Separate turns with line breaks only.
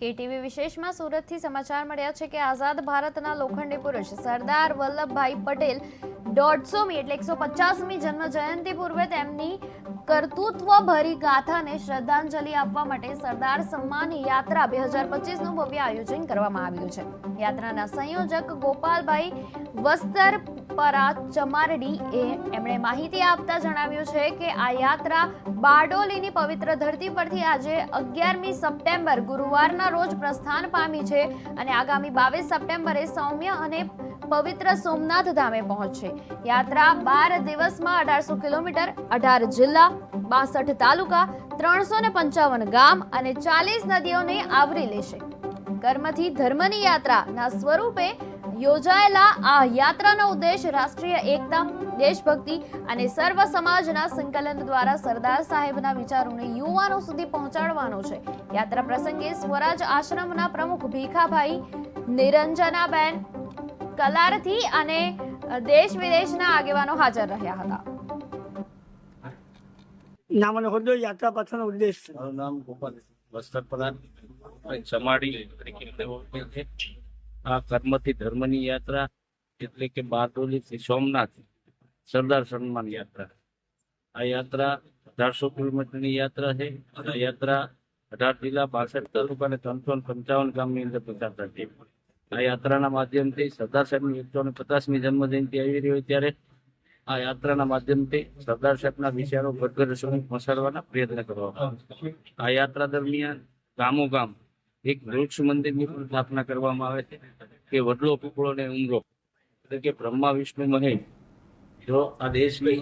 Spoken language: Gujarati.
કેટીવી વિશેષમાં સુરતથી સમાચાર મળ્યા છે કે આઝાદ ભારતના લોખંડી પુરુષ સરદાર વલ્લભભાઈ પટેલ 150મી એટલે 150મી જન્મ જયંતિ પૂર્વે તેમની કર્તૃત્વભરી ગાથાને શ્રદ્ધાંજલિ આપવા માટે સરદાર સન્માન યાત્રા 2025નું ભવ્ય આયોજન કરવામાં આવ્યું છે। યાત્રાના સંયોજક ગોપાલભાઈ વસ્તરપરા ચમારડી એમણે માહિતી આપતા જણાવ્યું છે કે આ યાત્રા બારડોલીની પવિત્ર ધરતી પરથી આજે 11મી સપ્ટેમ્બર ગુરુવારના રોજ પ્રસ્થાન પામી છે અને આગામી 22 સપ્ટેમ્બરે સૌમ્ય અને પવિત્ર સોમનાથ ધામે પહોંચશે। યાત્રા 12 દિવસમાં 1800 કિલોમીટર, 18 જિલ્લા, 62 તાલુકા, 355 ગામ અને 40 નદીઓને આવરી લેશે। કર્મથી ધર્મની યાત્રાના સ્વરૂપે યોજાયેલા આ યાત્રાનો ઉદ્દેશ રાષ્ટ્રીય એકતા, દેશભક્તિ અને સર્વ સમાજના સંકલન દ્વારા સરદાર સાહેબના વિચારોને યુવાનો સુધી પહોંચાડવાનો છે। યાત્રા પ્રસંગે સ્વરાજ આશ્રમના પ્રમુખ ભીખાભાઈ નિરંજનાબેન કલારથી અને દેશ વિદેશના આગેવાનો હાજર રહ્યા હતા।
નામ અને હોદ્દો, યાત્રા પાછળનો ઉદ્દેશ।
મારું નામ ગોપાલ વસ્તરપરા ચમાડી તરીકે ઓળખાય છે। આ કર્મથી ધર્મની યાત્રા એટલે કે બારડોલીથી સોમનાથ સરદાર સન્માન યાત્રા। આ યાત્રા 1800 કિલોમીટરની યાત્રા છે। આ યાત્રા 18 જિલ્લા, 62 તાલુકા અને 355 ગામની અંદર પસાર થશે। આ યાત્રાના માધ્યમથી સરદાર સાહેબની 150મી જન્મ જયંતિ આવી રહી હોય ત્યારે આ યાત્રાના માધ્યમથી સરદાર સાહેબના વિચારો ઘર સુધી પહોંચાડવાના પ્રયત્ન કરવામાં આવે છે। આ યાત્રા દરમિયાન ગામો ગામ એક વૃક્ષ મંદિરની પણ સ્થાપના કરવામાં આવે છે કે વડલો પીપળો ને ઉમરો એટલે કે બ્રહ્મા વિષ્ણુ મહેશ જો આ દેશની